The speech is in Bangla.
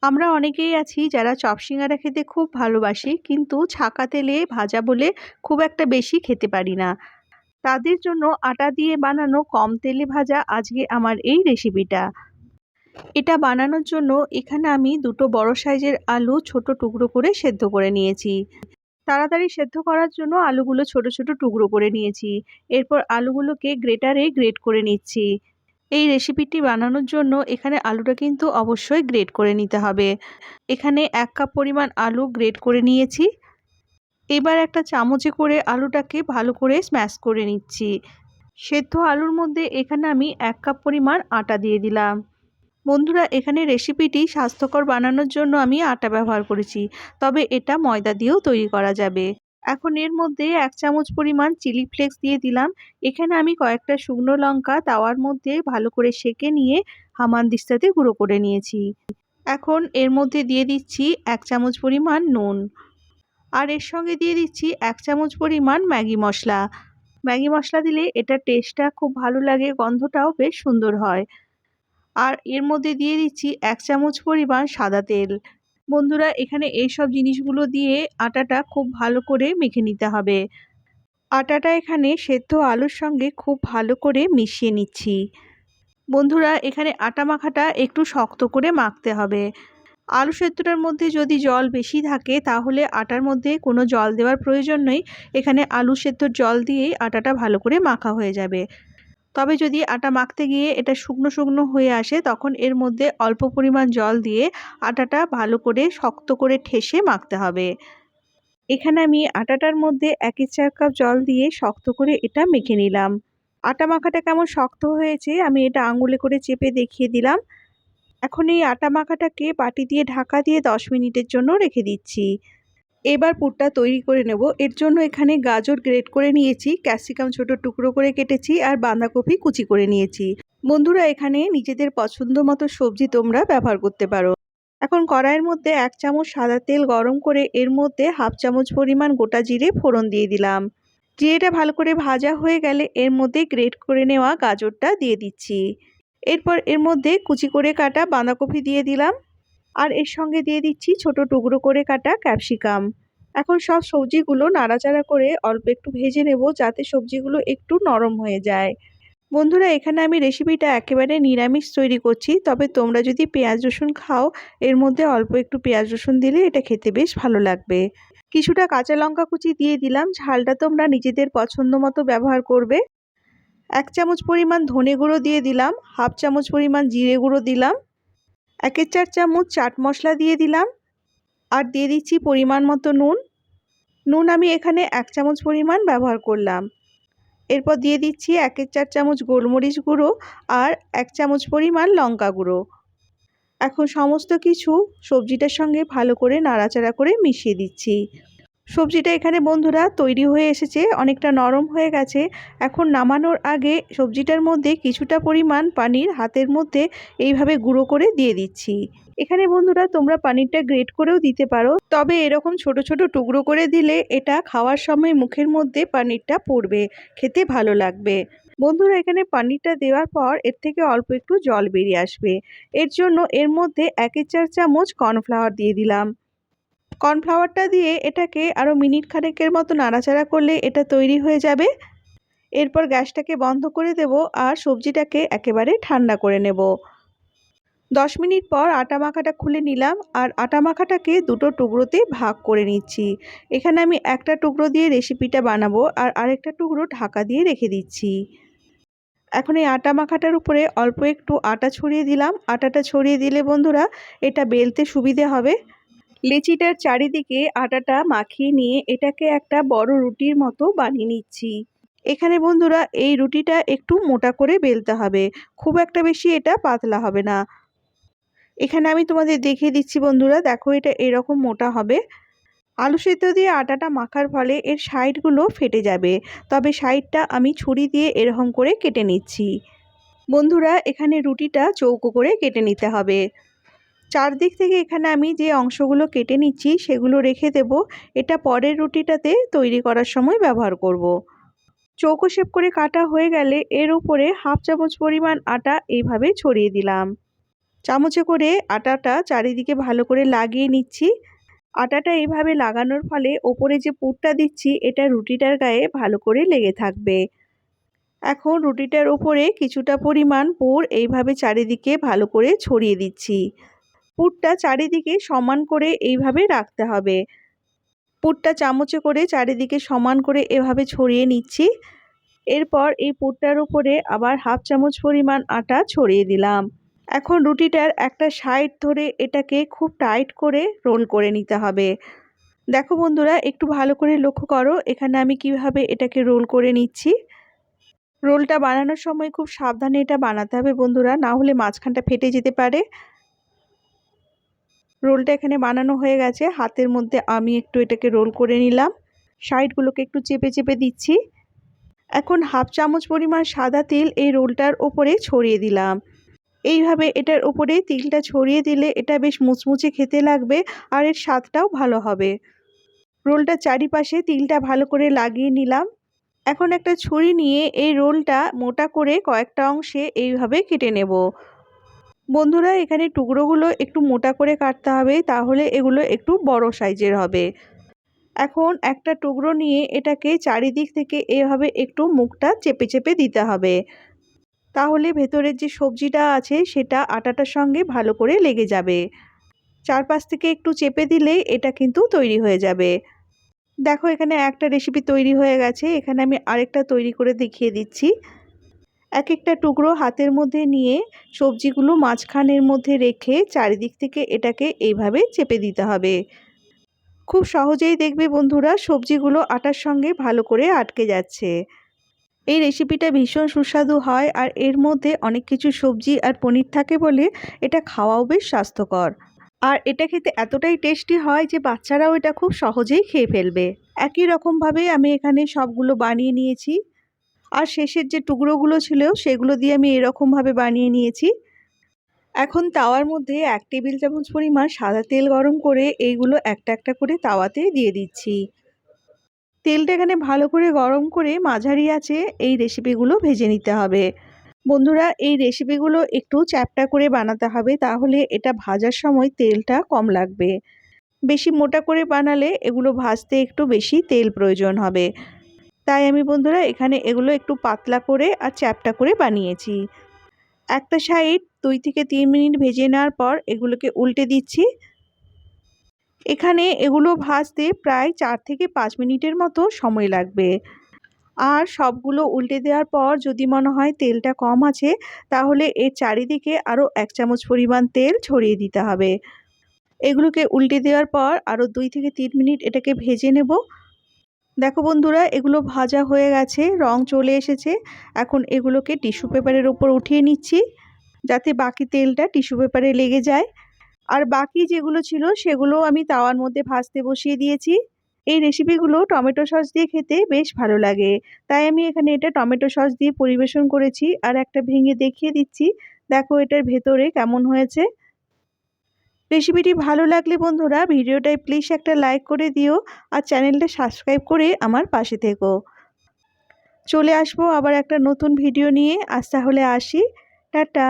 আমরা অনেকেই আছি যারা চপ সিঙ্গারা খেতে খুব ভালোবাসি, কিন্তু ছাঁকা তেলে ভাজা বলে খুব একটা বেশি খেতে পারি না। তাদের জন্য আটা দিয়ে বানানো কম তেলে ভাজা আজকে আমার এই রেসিপিটা। এটা বানানোর জন্য এখানে আমি দুটো বড় সাইজের আলু ছোট টুকরো করে সেদ্ধ করে নিয়েছি। তাড়াতাড়ি সেদ্ধ করার জন্য আলুগুলো ছোট ছোট টুকরো করে নিয়েছি। এরপর আলুগুলোকে গ্রেটারে গ্রেট করে নিচ্ছি। এই রেসিপিটি বানানোর জন্য এখানে আলুটা কিন্তু অবশ্যই গ্রেট করে নিতে হবে। এখানে 1 কাপ পরিমাণ আলু গ্রেট করে নিয়েছি। এবার একটা চামচে করে আলুটাকে ভালো করে স্ম্যাশ করে নিচ্ছি। সেদ্ধ আলুর মধ্যে এখানে আমি 1 কাপ পরিমাণ আটা দিয়ে দিলাম। বন্ধুরা, এখানে রেসিপিটি স্বাস্থ্যকর বানানোর জন্য আমি আটা ব্যবহার করেছি, তবে এটা ময়দা দিয়েও তৈরি করা যাবে। এখন এর মধ্যে 1 চামচ পরিমাণ চিলি ফ্লেক্স দিয়ে দিলাম। এখানে আমি কয়েকটা শুকনো লঙ্কা তাওয়ার মধ্যে ভালো করে সেঁকে নিয়ে হামানদিস্তাতে গুঁড়ো করে নিয়েছি। এখন এর মধ্যে দিয়ে দিচ্ছি 1 চামচ পরিমাণ নুন, আর এর সঙ্গে দিয়ে দিচ্ছি 1 চামচ পরিমাণ ম্যাগি মশলা। ম্যাগি মশলা দিলে এটার টেস্টটা খুব ভালো লাগে, গন্ধটাও বেশ সুন্দর হয়। আর এর মধ্যে দিয়ে দিচ্ছি 1 চামচ পরিমাণ সাদা তেল। বন্ধুরা, এখানে এইসব জিনিসগুলো দিয়ে আটাটা খুব ভালো করে মেখে নিতে হবে। আটাটা এখানে সেদ্ধ আলুর সঙ্গে খুব ভালো করে মিশিয়ে নিচ্ছি। বন্ধুরা, এখানে আটা মাখাটা একটু শক্ত করে মাখতে হবে। আলু সেদ্ধটার মধ্যে যদি জল বেশি থাকে তাহলে আটার মধ্যে কোনো জল দেওয়ার প্রয়োজন নেই। এখানে আলু সেদ্ধর জল দিয়েই আটাটা ভালো করে মাখা হয়ে যাবে। তবে যদি আটা মাখতে গিয়ে এটা শুকনো শুকনো হয়ে আসে, তখন এর মধ্যে অল্প পরিমাণ জল দিয়ে আটাটা ভালো করে শক্ত করে ঠেসে মাখতে হবে। এখানে আমি আটাটার মধ্যে 1/4 কাপ জল দিয়ে শক্ত করে এটা মেখে নিলাম। আটা মাখাটা কেমন শক্ত হয়েছে আমি এটা আঙুলে করে চেপে দেখিয়ে দিলাম। এখন এই আটা মাখাটাকে বাটি দিয়ে ঢাকা দিয়ে 10 মিনিটের জন্য রেখে দিচ্ছি। এবার পুরটা তৈরি করে নেব। এর জন্য এখানে গাজর গ্রেট করে নিয়েছি, ক্যাপসিকাম ছোট টুকরো করে কেটেছি, আর বাঁধাকপি কুচি করে নিয়েছি। বন্ধুরা, এখানে নিজেদের পছন্দ মতো সবজি তোমরা ব্যবহার করতে পারো। এখন কড়াইয়ের মধ্যে 1 চামচ সাদা তেল গরম করে এর মধ্যে 1/2 চামচ পরিমাণ গোটা জিরে ফোড়ন দিয়ে দিলাম। জিরেটা ভালো করে ভাজা হয়ে গেলে এর মধ্যে গ্রেট করে নেওয়া গাজরটা দিয়ে দিচ্ছি। এরপর এর মধ্যে কুচি করে কাটা বাঁধাকপি দিয়ে দিলাম, আর এর সঙ্গে দিয়ে দিচ্ছি ছোট টুকরো করে কাটা ক্যাপসিকাম। এখন সব সবজিগুলো নাড়াচাড়া করে অল্প একটু ভেজে নেব, যাতে সবজিগুলো একটু নরম হয়ে যায়। বন্ধুরা, এখানে আমি রেসিপিটা একেবারে নিরামিষ তৈরি করছি, তবে তোমরা যদি পেঁয়াজ রসুন খাও, এর মধ্যে অল্প একটু পেঁয়াজ রসুন দিলে এটা খেতে বেশ ভালো লাগবে। কিছুটা কাঁচা লঙ্কা কুচি দিয়ে দিলাম, ঝালটা তোমরা নিজেদের পছন্দ মতো ব্যবহার করবে। 1 চামচ পরিমাণ ধনে গুঁড়ো দিয়ে দিলাম, 1/2 চামচ পরিমাণ জিরে গুঁড়ো দিলাম, 1/4 চামচ চাট মশলা দিয়ে দিলাম, আর দিয়ে দিচ্ছি পরিমাণ মতো নুন। নুন আমি এখানে 1 চামচ পরিমাণ ব্যবহার করলাম। এরপর দিয়ে দিচ্ছি 1/4 চামচ গোলমরিচ গুঁড়ো আর 1 চামচ পরিমাণ লঙ্কা গুঁড়ো। এখন সমস্ত কিছু সবজিটার সঙ্গে ভালো করে নাড়াচাড়া করে মিশিয়ে দিচ্ছি। সবজিটা এখানে বন্ধুরা তৈরি হয়ে এসেছে, অনেকটা নরম হয়ে গেছে। এখন নামানোর আগে সবজিটার মধ্যে কিছুটা পরিমাণ পানির হাতের মধ্যে এইভাবে গুঁড়ো করে দিয়ে দিচ্ছি। এখানে বন্ধুরা তোমরা পানিরটা গ্রেট করেও দিতে পারো, তবে এরকম ছোট ছোট টুকরো করে দিলে এটা খাওয়ার সময় মুখের মধ্যে পানিরটা পড়বে, খেতে ভালো লাগবে। বন্ধুরা, এখানে পানিরটা দেওয়ার পর এর থেকে অল্প একটু জল বেরিয়ে আসবে। এর জন্য এর মধ্যে 1/4 চামচ কর্নফ্লাওয়ার দিয়ে দিলাম। কর্নফ্লাওয়ারটা দিয়ে এটাকে আরও মিনিট খানেকের মতো নাড়াচাড়া করলে এটা তৈরি হয়ে যাবে। এরপর গ্যাসটাকে বন্ধ করে দেব আর সবজিটাকে একেবারে ঠান্ডা করে নেব। 10 মিনিট পর আটা মাখাটা খুলে নিলাম, আর আটা মাখাটাকে দুটো টুকরোতে ভাগ করে নিচ্ছি। এখানে আমি একটা টুকরো দিয়ে রেসিপিটা বানাবো, আর আরেকটা টুকরো ঢাকা দিয়ে রেখে দিচ্ছি। এখন এই আটা মাখাটার উপরে অল্প একটু আটা ছড়িয়ে দিলাম। আটাটা ছড়িয়ে দিলে বন্ধুরা এটা বেলতে সুবিধে হবে। লেচিটার চারিদিকে আটাটা মাখিয়ে নিয়ে এটাকে একটা বড় রুটির মতো বানিয়ে নিচ্ছি। এখানে বন্ধুরা এই রুটিটা একটু মোটা করে বেলতে হবে, খুব একটা বেশি এটা পাতলা হবে না। এখানে আমি তোমাদের দেখিয়ে দিচ্ছি বন্ধুরা, দেখো এটা এরকম মোটা হবে। আলু সেদ্ধ দিয়ে আটাটা মাখার ফলে এর সাইডগুলো ফেটে যাবে, তবে সাইডটা আমি ছুরি দিয়ে এরকম করে কেটে নিচ্ছি। বন্ধুরা, এখানে রুটিটা চৌকো করে কেটে নিতে হবে। চারদিক থেকে এখানে আমি যে অংশগুলো কেটে নিচ্ছি সেগুলো রেখে দেব, এটা পরের রুটিটাতে তৈরি করার সময় ব্যবহার করব। চৌকো শেপ করে কাটা হয়ে গেলে এর উপরে 1/2 চামচ পরিমাণ আটা এইভাবে ছড়িয়ে দিলাম। চামচে করে আটাটা চারিদিকে ভালো করে লাগিয়ে নিচ্ছি। আটাটা এইভাবে লাগানোর ফলে ওপরে যে পুরটা দিচ্ছি এটা রুটিটার গায়ে ভালো করে লেগে থাকবে। এখন রুটিটার উপরে কিছুটা পরিমাণ পুর এইভাবে চারিদিকে ভালো করে ছড়িয়ে দিচ্ছি। পুরটা চারিদিকে সমান করে এইভাবে রাখতে হবে। পুরটা চামচে করে চারিদিকে সমান করে এভাবে ছড়িয়ে নিচ্ছি। এরপর এই পুরটার উপরে আবার হাফ চামচ পরিমাণ আটা ছড়িয়ে দিলাম। এখন রুটিটার একটা সাইড ধরে এটাকে খুব টাইট করে রোল করে নিতে হবে। দেখো বন্ধুরা, একটু ভালো করে লক্ষ্য করো এখানে আমি কিভাবে এটাকে রোল করে নিচ্ছি। রোলটা বানানোর সময় খুব সাবধানে এটা বানাতে হবে বন্ধুরা, না হলে মাঝখানটা ফেটে যেতে পারে। রোলটা এখানে বানানো হয়ে গেছে। হাতের মধ্যে আমি একটু এটাকে রোল করে নিলাম। সাইডগুলোকে একটু চেপে চেপে দিচ্ছি। এখন হাফ চামচ পরিমাণ সাদা তেল এই রোলটার ওপরে ছড়িয়ে দিলাম। এইভাবে এটার উপরে তিলটা ছড়িয়ে দিলে এটা বেশ মুচমুচে খেতে লাগবে আর এর স্বাদটাও ভালো হবে। রোলটার চারিপাশে তিলটা ভালো করে লাগিয়ে নিলাম। এখন একটা ছুরি নিয়ে এই রোলটা মোটা করে কয়েকটা অংশে এইভাবে কেটে নেব। বন্ধুরা, এখানে টুকরোগুলো একটু মোটা করে কাটতে হবে, তাহলে এগুলো একটু বড় সাইজের হবে। এখন একটা টুকরো নিয়ে এটাকে চারিদিক থেকে এভাবে একটু মুখটা চেপে চেপে দিতে হবে, তাহলে ভেতরের যে সবজিটা আছে সেটা আটাটার সঙ্গে ভালো করে লেগে যাবে। চারপাশ থেকে একটু চেপে দিলেই এটা কিন্তু তৈরি হয়ে যাবে। দেখো এখানে একটা রেসিপি তৈরি হয়ে গেছে। এখানে আমি আরেকটা তৈরি করে দেখিয়ে দিচ্ছি। এক একটা টুকরো হাতের মধ্যে নিয়ে সবজিগুলো মাঝখানের মধ্যে রেখে চারিদিক থেকে এটাকে এইভাবে চেপে দিতে হবে। খুব সহজেই দেখবে বন্ধুরা সবজিগুলো আটার সঙ্গে ভালো করে আটকে যাচ্ছে। এই রেসিপিটা ভীষণ সুস্বাদু হয় আর এর মধ্যে অনেক কিছু সবজি আর পনির থাকে বলে এটা খাওয়াও বেশ স্বাস্থ্যকর। আর এটা খেতে এতটাই টেস্টি হয় যে বাচ্চারাও এটা খুব সহজেই খেয়ে ফেলবে। একই রকমভাবে আমি এখানে সবগুলো বানিয়ে নিয়েছি। আর শেষের যে টুকরোগুলো ছিল সেগুলো দিয়ে আমি এরকমভাবে বানিয়ে নিয়েছি। এখন তাওয়ার মধ্যে 1 টেবিল চামচ পরিমাণ সাদা তেল গরম করে এইগুলো একটা একটা করে তাওয়াতে দিয়ে দিচ্ছি। তেলটা এখানে ভালো করে গরম করে মাঝারি আঁচে এই রেসিপিগুলো ভেজে নিতে হবে। বন্ধুরা, এই রেসিপিগুলো একটু চ্যাপ্টা করে বানাতে হবে, তাহলে এটা ভাজার সময় তেলটা কম লাগবে। বেশি মোটা করে বানালে এগুলো ভাজতে একটু বেশি তেল প্রয়োজন হবে। তাই আমি বন্ধুরা এখানে এগুলো একটু পাতলা করে আর চ্যাপ্টা করে বানিয়েছি। একটা সাইড 2 থেকে 3 মিনিট ভেজে নেওয়ার পর এগুলোকে উল্টে দিচ্ছি। এখানে এগুলো ভাজতে প্রায় 4 থেকে 5 মিনিটের মতো সময় লাগবে। আর সবগুলো উল্টে দেওয়ার পর যদি মনে হয় তেলটা কম আছে, তাহলে এর চারিদিকে আরও 1 চামচ পরিমাণ তেল ছড়িয়ে দিতে হবে। এগুলোকে উল্টে দেওয়ার পর আরও 2 থেকে 3 মিনিট এটাকে ভেজে নেব। দেখো বন্ধুরা, এগুলো ভাজা হয়ে গেছে, রং চলে এসেছে। এখন এগুলোকে টিস্যু পেপারের উপর উঠিয়ে নিচ্ছি, যাতে বাকি তেলটা টিস্যু পেপারে লেগে যায়। আর বাকি যেগুলো ছিল সেগুলোও আমি তাওয়ার মধ্যে ভাজতে বসিয়ে দিয়েছি। এই রেসিপিগুলো টমেটো সস দিয়ে খেতে বেশ ভালো লাগে, তাই আমি এখানে এটা টমেটো সস দিয়ে পরিবেশন করেছি। আর একটা ভেঙে দেখিয়ে দিচ্ছি, দেখো এটার ভেতরে কেমন হয়েছে। রেসিপিটি ভালো লাগলে বন্ধুরা ভিডিওটায় প্লিজ একটা লাইক করে দিও আর চ্যানেলটা সাবস্ক্রাইব করে আমার পাশে থেকো। চলে আসবো আবার একটা নতুন ভিডিও নিয়ে। আজ তাহলে আসি, টাটা।